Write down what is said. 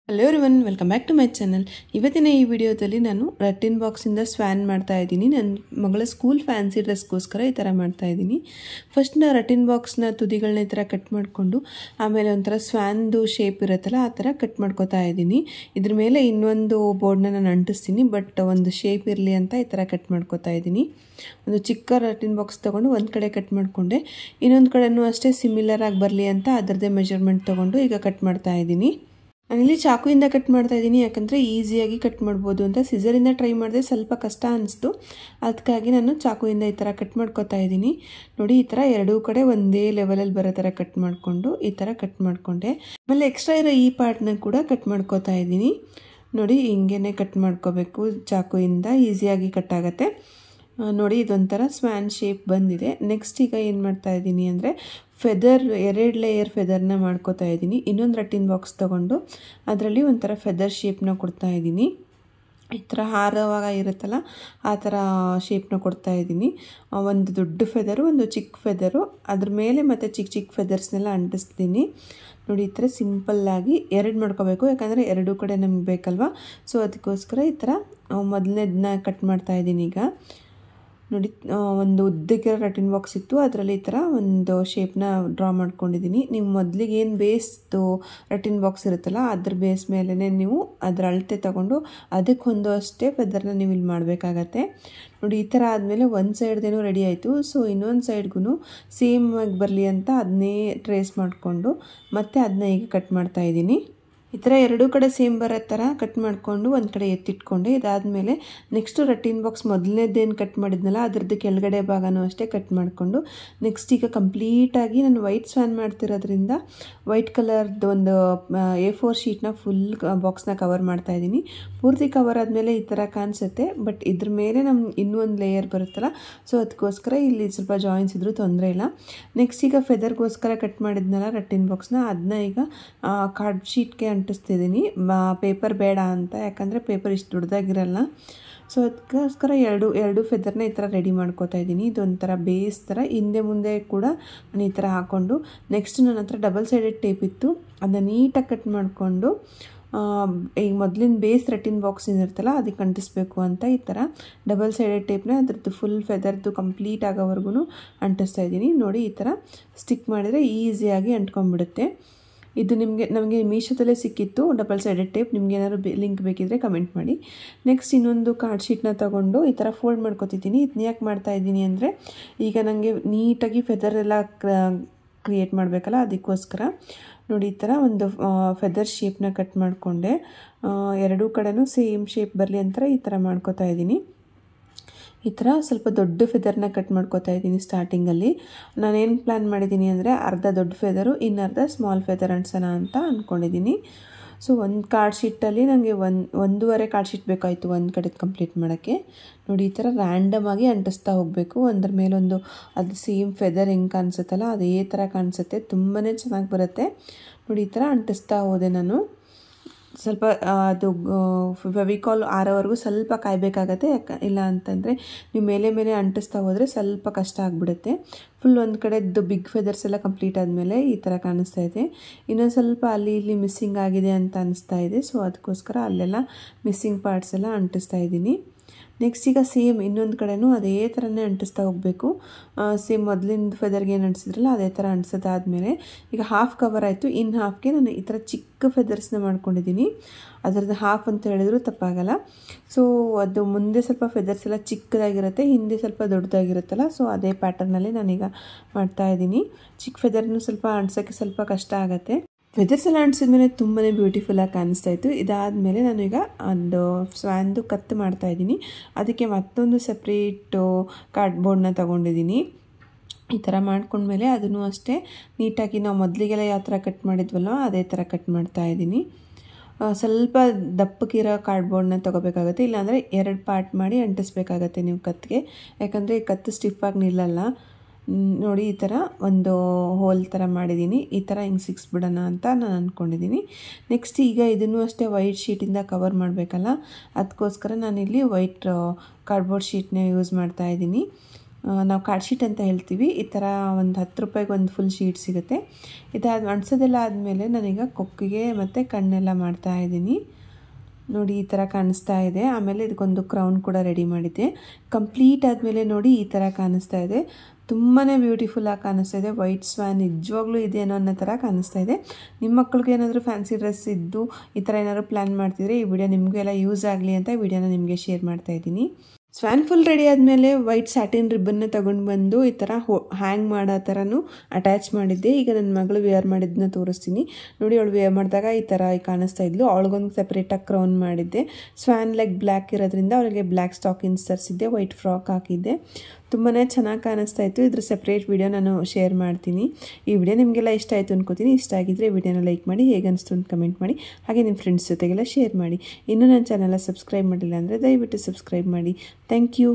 Hello everyone, welcome back to my channel. ಇವತ್ತಿನ ಈ ವಿಡಿಯೋದಲ್ಲಿ ನಾನು ರಟ್ಟಿನ್ ಬಾಕ್ಸಿಂದ ಸ್ವ್ಯಾನ್ ಮಾಡ್ತಾ ಇದ್ದೀನಿ. ನನ್ನ ಮಗಳ ಸ್ಕೂಲ್ ಫ್ಯಾನ್ಸಿ ಡ್ರೆಸ್ಗೋಸ್ಕರ ಈ ಥರ ಮಾಡ್ತಾ ಇದ್ದೀನಿ. ಫಸ್ಟ್ ನಾನು ರಟ್ಟಿನ್ ಬಾಕ್ಸ್ನ ತುದಿಗಳನ್ನ ಈ ಥರ ಕಟ್ ಮಾಡಿಕೊಂಡು ಆಮೇಲೆ ಒಂಥರ ಸ್ವ್ಯಾನ್ದು ಶೇಪ್ ಇರುತ್ತಲ್ಲ ಆ ಥರ ಕಟ್ ಮಾಡ್ಕೋತಾ ಇದ್ದೀನಿ. ಇದ್ರ ಮೇಲೆ ಇನ್ನೊಂದು ಬೋರ್ಡ್ನ ನಾನು ಅಂಟಿಸ್ತೀನಿ, ಬಟ್ ಒಂದು ಶೇಪ್ ಇರಲಿ ಅಂತ ಈ ಥರ ಕಟ್ ಮಾಡ್ಕೋತಾ ಇದ್ದೀನಿ. ಒಂದು ಚಿಕ್ಕ ರಟ್ಟಿನ್ ಬಾಕ್ಸ್ ತೊಗೊಂಡು ಒಂದು ಕಡೆ ಕಟ್ ಮಾಡಿಕೊಂಡೆ, ಇನ್ನೊಂದು ಕಡೆನೂ ಅಷ್ಟೇ ಸಿಮಿಲರ್ ಆಗಿ ಬರಲಿ ಅಂತ ಅದರದ್ದೇ ಮೆಜರ್ಮೆಂಟ್ ತೊಗೊಂಡು ಈಗ ಕಟ್ ಮಾಡ್ತಾ ಇದ್ದೀನಿ. ನಾನಿಲ್ಲಿ ಚಾಕುಯಿಂದ ಕಟ್ ಮಾಡ್ತಾ ಇದ್ದೀನಿ, ಯಾಕಂದರೆ ಈಸಿಯಾಗಿ ಕಟ್ ಮಾಡ್ಬೋದು ಅಂತ. ಸಿಸರಿಂದ ಟ್ರೈ ಮಾಡಿದೆ, ಸ್ವಲ್ಪ ಕಷ್ಟ ಅನಿಸ್ತು, ಅದಕ್ಕಾಗಿ ನಾನು ಚಾಕುಯಿಂದ ಈ ಥರ ಕಟ್ ಮಾಡ್ಕೊತಾ ಇದ್ದೀನಿ. ನೋಡಿ, ಈ ಥರ ಎರಡೂ ಕಡೆ ಒಂದೇ ಲೆವೆಲಲ್ಲಿ ಬರೋ ಥರ ಕಟ್ ಮಾಡಿಕೊಂಡು ಈ ಥರ ಕಟ್ ಮಾಡಿಕೊಂಡೆ. ಆಮೇಲೆ ಎಕ್ಸ್ಟ್ರಾ ಇರೋ ಈ ಪಾರ್ಟ್ನ ಕೂಡ ಕಟ್ ಮಾಡ್ಕೊತಾ ಇದ್ದೀನಿ. ನೋಡಿ, ಹಿಂಗೇ ಕಟ್ ಮಾಡ್ಕೋಬೇಕು ಚಾಕುಯಿಂದ, ಈಸಿಯಾಗಿ ಕಟ್ ಆಗುತ್ತೆ. ನೋಡಿ, ಇದೊಂಥರ ಸ್ವ್ಯಾನ್ ಶೇಪ್ ಬಂದಿದೆ. ನೆಕ್ಸ್ಟ್ ಈಗ ಏನು ಮಾಡ್ತಾ ಇದ್ದೀನಿ ಅಂದರೆ ಫೆದರ್, 2 ಲೇಯರ್ ಫೆದರ್ನ ಮಾಡ್ಕೋತಾ ಇದ್ದೀನಿ. ಇನ್ನೊಂದು ರಟ್ಟಿನ್ ಬಾಕ್ಸ್ ತೊಗೊಂಡು ಅದರಲ್ಲಿ ಒಂಥರ ಫೆದರ್ ಶೇಪ್ನ ಕೊಡ್ತಾ ಇದ್ದೀನಿ. ಈ ಥರ ಹಾರವಾಗ ಇರುತ್ತಲ್ಲ ಆ ಥರ ಶೇಪ್ನ ಕೊಡ್ತಾ ಇದ್ದೀನಿ. ಒಂದು ದೊಡ್ಡ ಫೆದರು, ಒಂದು ಚಿಕ್ಕ ಫೆದರು, ಅದ್ರ ಮೇಲೆ ಮತ್ತು ಚಿಕ್ಕ ಚಿಕ್ಕ ಫೆದರ್ಸ್ನೆಲ್ಲ ಅಂಟಿಸ್ತೀನಿ. ನೋಡಿ, ಈ ಥರ ಸಿಂಪಲ್ಲಾಗಿ 2 ಮಾಡ್ಕೋಬೇಕು, ಯಾಕಂದರೆ ಎರಡೂ ಕಡೆ ನಮ್ಗೆ ಬೇಕಲ್ವ. ಸೊ ಅದಕ್ಕೋಸ್ಕರ ಈ ಥರ ಮೊದಲನೇದನ್ನ ಕಟ್ ಮಾಡ್ತಾ ಇದ್ದೀನಿ. ಈಗ ನೋಡಿ, ಒಂದು ಉದ್ದಕ್ಕಿರೋ ರಟ್ಟಿನ್ ಬಾಕ್ಸ್ ಇತ್ತು, ಅದರಲ್ಲಿ ಈ ಥರ ಒಂದು ಶೇಪ್ನ ಡ್ರಾ ಮಾಡ್ಕೊಂಡಿದ್ದೀನಿ. ನೀವು ಮೊದಲಿಗೆ ಏನು ಬೇಸ್ದು ರಟ್ಟಿನ್ ಬಾಕ್ಸ್ ಇರುತ್ತಲ್ಲ ಅದ್ರ ಬೇಸ್ ಮೇಲೇ ನೀವು ಅದರ ಅಳತೆ ತೊಗೊಂಡು ಅದಕ್ಕೆ ಹೊಂದೋಷ್ಟೇ ಫೆದರ್ನ ನೀವು ಇಲ್ಲಿ ಮಾಡಬೇಕಾಗತ್ತೆ. ನೋಡಿ, ಈ ಥರ ಆದಮೇಲೆ ಒಂದು ಸೈಡ್ದೇನೂ ರೆಡಿ ಆಯಿತು. ಸೊ ಇನ್ನೊಂದು ಸೈಡ್ಗೂ ಸೇಮ್ ಆಗಿ ಬರಲಿ ಅಂತ ಅದನ್ನೇ ಟ್ರೇಸ್ ಮಾಡಿಕೊಂಡು ಮತ್ತೆ ಅದನ್ನ ಈಗ ಕಟ್ ಮಾಡ್ತಾ ಇದ್ದೀನಿ. ಈ ಥರ ಎರಡೂ ಕಡೆ ಸೇಮ್ ಬರೋ ಥರ ಕಟ್ ಮಾಡಿಕೊಂಡು ಒಂದು ಕಡೆ ಎತ್ತಿಟ್ಕೊಂಡೆ. ಇದಾದಮೇಲೆ ನೆಕ್ಸ್ಟು ರಟ್ಟಿನ್ ಬಾಕ್ಸ್ ಮೊದಲನೇದೇನು ಕಟ್ ಮಾಡಿದ್ನಲ್ಲ ಅದರದ್ದು ಕೆಳಗಡೆ ಭಾಗನೂ ಅಷ್ಟೇ ಕಟ್ ಮಾಡಿಕೊಂಡು ನೆಕ್ಸ್ಟ್ ಈಗ ಕಂಪ್ಲೀಟಾಗಿ ನಾನು ವೈಟ್ ಸ್ವ್ಯಾನ್ ಮಾಡ್ತಿರೋದ್ರಿಂದ ವೈಟ್ ಕಲರ್ದು ಒಂದು A4 ಶೀಟ್ನ ಫುಲ್ ಬಾಕ್ಸ್ನ ಕವರ್ ಮಾಡ್ತಾಯಿದ್ದೀನಿ. ಪೂರ್ತಿ ಕವರ್ ಆದಮೇಲೆ ಈ ಥರ ಕಾಣಿಸುತ್ತೆ, ಬಟ್ ಇದ್ರ ಮೇಲೆ ನಮ್ಮ ಇನ್ನೂ ಒಂದು ಲೇಯರ್ ಬರುತ್ತಲ್ಲ, ಸೊ ಅದಕ್ಕೋಸ್ಕರ ಇಲ್ಲಿ ಸ್ವಲ್ಪ ಜಾಯಿಂಟ್ಸ್ ಇದ್ರೂ ತೊಂದರೆ ಇಲ್ಲ. ನೆಕ್ಸ್ಟ್ ಈಗ ಫೆದರ್ಗೋಸ್ಕರ ಕಟ್ ಮಾಡಿದ್ನಲ್ಲ ರಟ್ಟಿನ್ ಬಾಕ್ಸ್ನ, ಅದನ್ನ ಈಗ ಕಾರ್ಡ್ ಶೀಟ್ಗೆ ಅಂಟಿಸ್ತಿದ್ದೀನಿ. ಪೇಪರ್ ಬೇಡ ಅಂತ, ಯಾಕಂದರೆ ಪೇಪರ್ ಇಷ್ಟು ದೊಡ್ಡದಾಗಿರಲ್ಲ. ಸೊ ಅದಕ್ಕೋಸ್ಕರ ಎರಡು ಫೆದರ್ನ ಈ ಥರ ರೆಡಿ ಮಾಡ್ಕೋತಾ ಇದ್ದೀನಿ. ಇದೊಂಥರ ಬೇಸ್ ಥರ ಹಿಂದೆ ಮುಂದೆ ಕೂಡ ನಾನು ಈ ಥರ ಹಾಕ್ಕೊಂಡು ನೆಕ್ಸ್ಟ್ ನನ್ನ ಹತ್ರ ಡಬಲ್ ಸೈಡೆಡ್ ಟೇಪ್ ಇತ್ತು, ಅದನ್ನ ನೀಟಾಗಿ ಕಟ್ ಮಾಡಿಕೊಂಡು ಈಗ ಮೊದಲಿನ ಬೇಸ್ ರಟ್ಟಿನ್ ಬಾಕ್ಸ್ ಏನಿರುತ್ತಲ್ಲ ಅದಕ್ಕೆ ಅಂಟಿಸ್ಬೇಕು ಅಂತ ಈ ಥರ ಡಬಲ್ ಸೈಡೆಡ್ ಟೇಪ್ನ ಅದ್ರದ್ದು ಫುಲ್ ಫೆದರ್ದು ಕಂಪ್ಲೀಟ್ ಆಗೋವರೆಗೂ ಅಂಟಿಸ್ತಾ ಇದ್ದೀನಿ. ನೋಡಿ, ಈ ಥರ ಸ್ಟಿಕ್ ಮಾಡಿದರೆ ಈಸಿಯಾಗಿ ಅಂಟ್ಕೊಂಡ್ಬಿಡುತ್ತೆ. ಇದು ನಮಗೆ ಮೀಶೋದಲ್ಲೇ ಸಿಕ್ಕಿತ್ತು ಡಬಲ್ ಸೈಡೆಡ್ ಟೇಪ್. ನಿಮ್ಗೆ ಏನಾದ್ರು ಲಿಂಕ್ ಬೇಕಿದ್ದರೆ ಕಮೆಂಟ್ ಮಾಡಿ. ನೆಕ್ಸ್ಟ್ ಇನ್ನೊಂದು ಕಾರ್ಡ್ ಶೀಟ್ನ ತೊಗೊಂಡು ಈ ಥರ ಫೋಲ್ಡ್ ಮಾಡ್ಕೊತಿದ್ದೀನಿ. ಇದನ್ನ ಯಾಕೆ ಮಾಡ್ತಾಯಿದ್ದೀನಿ ಅಂದರೆ ಈಗ ನನಗೆ ನೀಟಾಗಿ ಫೆದರ್ ಎಲ್ಲ ಕ್ರಿಯೇಟ್ ಮಾಡಬೇಕಲ್ಲ, ಅದಕ್ಕೋಸ್ಕರ. ನೋಡಿ, ಈ ಥರ ಒಂದು ಫೆದರ್ ಶೇಪ್ನ ಕಟ್ ಮಾಡಿಕೊಂಡೆ. ಎರಡೂ ಕಡೆನೂ ಸೇಮ್ ಶೇಪ್ ಬರಲಿ ಅಂತ ಈ ಥರ ಮಾಡ್ಕೋತಾ ಇದ್ದೀನಿ. ಈ ಥರ ಸ್ವಲ್ಪ ದೊಡ್ಡ ಫೆದರ್ನ ಕಟ್ ಮಾಡ್ಕೋತಾ ಇದ್ದೀನಿ. ಸ್ಟಾರ್ಟಿಂಗಲ್ಲಿ ನಾನೇನು ಪ್ಲ್ಯಾನ್ ಮಾಡಿದ್ದೀನಿ ಅಂದರೆ ಅರ್ಧ ದೊಡ್ಡ ಫೆದರು, ಇನ್ನರ್ಧ ಸ್ಮಾಲ್ ಫೆದರ್ ಅಂಟಿಸೋಣ ಅಂತ ಅಂದ್ಕೊಂಡಿದ್ದೀನಿ. ಸೊ ಒಂದು ಕಾರ್ಡ್ ಶೀಟಲ್ಲಿ ನನಗೆ ಒಂದೂವರೆ ಕಾರ್ಡ್ ಶೀಟ್ ಬೇಕಾಯಿತು ಒಂದು ಕಡೆ ಕಂಪ್ಲೀಟ್ ಮಾಡೋಕ್ಕೆ. ನೋಡಿ, ಈ ಥರ ರ್ಯಾಂಡಮ್ ಆಗಿ ಅಂಟಿಸ್ತಾ ಹೋಗಬೇಕು. ಒಂದ್ರ ಮೇಲೊಂದು ಅದು ಸೇಮ್ ಫೆದರ್ ಹೆಂಗೆ ಕಾಣಿಸುತ್ತಲ್ಲ ಅದೇ ಥರ ಕಾಣಿಸುತ್ತೆ, ತುಂಬಾ ಚೆನ್ನಾಗಿ ಬರುತ್ತೆ. ನೋಡಿ, ಈ ಥರ ಅಂಟಿಸ್ತಾ ಹೋದೆ ನಾನು. ಸ್ವಲ್ಪ ಅದು ಫೆವಿಕಾಲ್ ಆರೋವರೆಗೂ ಸ್ವಲ್ಪ ಕಾಯಬೇಕಾಗತ್ತೆ, ಇಲ್ಲ ಅಂತಂದರೆ ನೀವು ಮೇಲೆ ಅಂಟಿಸ್ತಾ ಹೋದರೆ ಸ್ವಲ್ಪ ಕಷ್ಟ ಆಗಿಬಿಡುತ್ತೆ. ಫುಲ್ ಒಂದು ಕಡೆದು ಬಿಗ್ ಫೆದರ್ಸ್ ಎಲ್ಲ ಕಂಪ್ಲೀಟ್ ಆದಮೇಲೆ ಈ ಥರ ಕಾಣಿಸ್ತಾ ಇದೆ. ಇನ್ನೊಂದು ಸ್ವಲ್ಪ ಅಲ್ಲಿ ಇಲ್ಲಿ ಮಿಸ್ಸಿಂಗ್ ಆಗಿದೆ ಅಂತ ಅನಿಸ್ತಾ ಇದೆ. ಸೊ ಅದಕ್ಕೋಸ್ಕರ ಅಲ್ಲೆಲ್ಲ ಮಿಸ್ಸಿಂಗ್ ಪಾರ್ಟ್ಸ್ ಎಲ್ಲ ಅಂಟಿಸ್ತಾ ಇದ್ದೀನಿ. ನೆಕ್ಸ್ಟ್ ಈಗ ಸೇಮ್ ಇನ್ನೊಂದು ಕಡೆನೂ ಅದೇ ಥರನೇ ಅಂಟಿಸ್ತಾ ಹೋಗಬೇಕು. ಸೇಮ್ ಮೊದಲಿಂದ ಫೆದರ್ಗೆ ಏನು ಅಂಟಿಸಿದ್ರಲ್ಲ ಅದೇ ಥರ ಅಂಟಿಸೋದಾದಮೇಲೆ ಈಗ ಹಾಫ್ ಕವರ್ ಆಯಿತು. ಇನ್ನು ಹಾಫ್ಗೆ ನಾನು ಈ ಥರ ಚಿಕ್ಕ ಫೆದರ್ಸ್ನ ಮಾಡ್ಕೊಂಡಿದ್ದೀನಿ. ಅದರದ್ದು ಹಾಫ್ ಅಂತ ಹೇಳಿದ್ರು ತಪ್ಪಾಗಲ್ಲ. ಸೊ ಅದು ಮುಂದೆ ಸ್ವಲ್ಪ ಫೆದರ್ಸ್ ಎಲ್ಲ ಚಿಕ್ಕದಾಗಿರುತ್ತೆ, ಹಿಂದೆ ಸ್ವಲ್ಪ ದೊಡ್ಡದಾಗಿರುತ್ತಲ್ಲ, ಸೊ ಅದೇ ಪ್ಯಾಟರ್ನಲ್ಲಿ ನಾನೀಗ ಮಾಡ್ತಾಯಿದ್ದೀನಿ. ಚಿಕ್ಕ ಫೆದರ್ನು ಸ್ವಲ್ಪ ಅಂಟಿಸೋಕ್ಕೆ ಸ್ವಲ್ಪ ಕಷ್ಟ ಆಗುತ್ತೆ. ಫೆದರ್ಸ್ ಎಲ್ಲ ಅಂಟಿಸಿದ್ಮೇಲೆ ತುಂಬಾ ಬ್ಯೂಟಿಫುಲ್ಲಾಗಿ ಕಾಣಿಸ್ತಾ ಇತ್ತು. ಇದಾದಮೇಲೆ ನಾನೀಗ ಒಂದು ಸ್ವ್ಯಾನ್ದು ಕತ್ತು ಮಾಡ್ತಾಯಿದ್ದೀನಿ. ಅದಕ್ಕೆ ಮತ್ತೊಂದು ಸಪ್ರೇಟು ಕಾರ್ಡ್ಬೋರ್ಡ್ನ ತೊಗೊಂಡಿದ್ದೀನಿ. ಈ ಥರ ಮಾಡ್ಕೊಂಡ್ಮೇಲೆ ಅದನ್ನು ಅಷ್ಟೇ ನೀಟಾಗಿ ನಾವು ಮೊದಲಿಗೆಲ್ಲ ಯಾವ ಥರ ಕಟ್ ಮಾಡಿದ್ವಲ್ಲ ಅದೇ ಥರ ಕಟ್ ಮಾಡ್ತಾಯಿದ್ದೀನಿ. ಸ್ವಲ್ಪ ದಪ್ಪಕ್ಕಿರೋ ಕಾರ್ಡ್ಬೋರ್ಡ್ನ ತೊಗೋಬೇಕಾಗುತ್ತೆ, ಇಲ್ಲಾಂದರೆ 2 ಪಾರ್ಟ್ ಮಾಡಿ ಅಂಟಿಸ್ಬೇಕಾಗತ್ತೆ ನೀವು ಕತ್ತಿಗೆ, ಯಾಕಂದರೆ ಈ ಕತ್ತು ಸ್ಟಿಫಾಗಿ ನಿಲ್ಲಲ್ಲ. ನೋಡಿ, ಈ ಥರ ಒಂದು ಹೋಲ್ ಥರ ಮಾಡಿದ್ದೀನಿ. ಈ ಥರ ಹಿಂಗೆ ಸಿಕ್ಸ್ಬಿಡೋಣ ಅಂತ ನಾನು ಅಂದ್ಕೊಂಡಿದ್ದೀನಿ. ನೆಕ್ಸ್ಟ್ ಈಗ ಇದನ್ನು ಅಷ್ಟೇ ವೈಟ್ ಶೀಟಿಂದ ಕವರ್ ಮಾಡಬೇಕಲ್ಲ, ಅದಕ್ಕೋಸ್ಕರ ನಾನಿಲ್ಲಿ ವೈಟ್ ಕಾರ್ಡ್ಬೋರ್ಡ್ ಶೀಟ್ನ ಯೂಸ್ ಮಾಡ್ತಾಯಿದ್ದೀನಿ. ನಾವು ಕಾರ್ಡ್ ಶೀಟ್ ಅಂತ ಹೇಳ್ತೀವಿ. ಈ ಥರ ಒಂದು 10 ರೂಪಾಯಿಗೆ ಒಂದು ಫುಲ್ ಶೀಟ್ ಸಿಗುತ್ತೆ. ಇದಾದ ಅಂಟಿಸೋದೆಲ್ಲ ಆದಮೇಲೆ ನಾನೀಗ ಕೊಕ್ಕಿಗೆ ಮತ್ತು ಕಣ್ಣೆಲ್ಲ ಮಾಡ್ತಾಯಿದ್ದೀನಿ. ನೋಡಿ ಈ ಥರ ಕಾಣಿಸ್ತಾ ಇದೆ. ಆಮೇಲೆ ಇದಕ್ಕೊಂದು ಕ್ರೌನ್ ಕೂಡ ರೆಡಿ ಮಾಡಿದ್ದೆ. ಕಂಪ್ಲೀಟ್ ಆದಮೇಲೆ ನೋಡಿ ಈ ಥರ ಕಾಣಿಸ್ತಾ ಇದೆ. ತುಂಬಾ ಬ್ಯೂಟಿಫುಲ್ಲಾಗಿ ಕಾಣಿಸ್ತಾ ಇದೆ. ವೈಟ್ ಸ್ವ್ಯಾನ್ ನಿಜವಾಗ್ಲೂ ಇದೆಯೋ ಅನ್ನೋ ಥರ ಕಾಣಿಸ್ತಾ ಇದೆ. ನಿಮ್ಮ ಮಕ್ಕಳಿಗೆ ಏನಾದರೂ ಫ್ಯಾನ್ಸಿ ಡ್ರೆಸ್ ಇದ್ದು ಈ ಥರ ಏನಾದರೂ ಪ್ಲ್ಯಾನ್ ಮಾಡ್ತಿದ್ರೆ ಈ ವಿಡಿಯೋ ನಿಮಗೆಲ್ಲ ಯೂಸ್ ಆಗಲಿ ಅಂತ ವಿಡಿಯೋನ ನಿಮಗೆ ಶೇರ್ ಮಾಡ್ತಾಯಿದ್ದೀನಿ. ಸ್ವ್ಯಾನ್ ಫುಲ್ ರೆಡಿ ಆದಮೇಲೆ ವೈಟ್ ಸ್ಯಾಟಿನ್ ರಿಬ್ಬನ್ನ ತೊಗೊಂಡು ಬಂದು ಈ ಥರ ಹ್ಯಾಂಗ್ ಮಾಡೋ ಥರನೂ ಅಟ್ಯಾಚ್ ಮಾಡಿದ್ದೆ. ಈಗ ನನ್ನ ಮಗಳು ವೇರ್ ಮಾಡಿದ್ದನ್ನ ತೋರಿಸ್ತೀನಿ ನೋಡಿ. ಅವಳು ವೇರ್ ಮಾಡಿದಾಗ ಈ ಥರ ಕಾಣಿಸ್ತಾ ಇದ್ಲು. ಅವಳಿಗೊಂದು ಸಪ್ರೇಟಾಗಿ ಕ್ರೌನ್ ಮಾಡಿದ್ದೆ. ಸ್ವ್ಯಾನ್ ಲೆಗ್ ಬ್ಲ್ಯಾಕ್ ಇರೋದ್ರಿಂದ ಅವಳಿಗೆ ಬ್ಲ್ಯಾಕ್ ಸ್ಟಾಕಿನ್ಸ್ ತರಿಸಿದ್ದೆ, ವೈಟ್ ಫ್ರಾಕ್ ಹಾಕಿದ್ದೆ. ತುಂಬಾ ಚೆನ್ನಾಗಿ ಕಾಣಿಸ್ತಾ ಇತ್ತು. ಇದ್ರ ಸಪ್ರೇಟ್ ವಿಡಿಯೋ ನಾನು ಶೇರ್ ಮಾಡ್ತೀನಿ. ಈ ವಿಡಿಯೋ ನಿಮಗೆಲ್ಲ ಇಷ್ಟ ಆಯಿತು ಅನ್ಕೋತೀನಿ. ಇಷ್ಟ ಆಗಿದ್ದರೆ ವಿಡಿಯೋನ ಲೈಕ್ ಮಾಡಿ, ಹೇಗೆ ಅನಿಸ್ತು ಅಂತ ಕಮೆಂಟ್ ಮಾಡಿ, ಹಾಗೆ ನಿಮ್ಮ ಫ್ರೆಂಡ್ಸ್ ಜೊತೆಗೆಲ್ಲ ಶೇರ್ ಮಾಡಿ. ಇನ್ನೂ ನನ್ನ ಚಾನಲ್ನ ಸಬ್ಸ್ಕ್ರೈಬ್ ಮಾಡಿಲ್ಲ ಅಂದರೆ ದಯವಿಟ್ಟು ಸಬ್ಸ್ಕ್ರೈಬ್ ಮಾಡಿ. Thank you.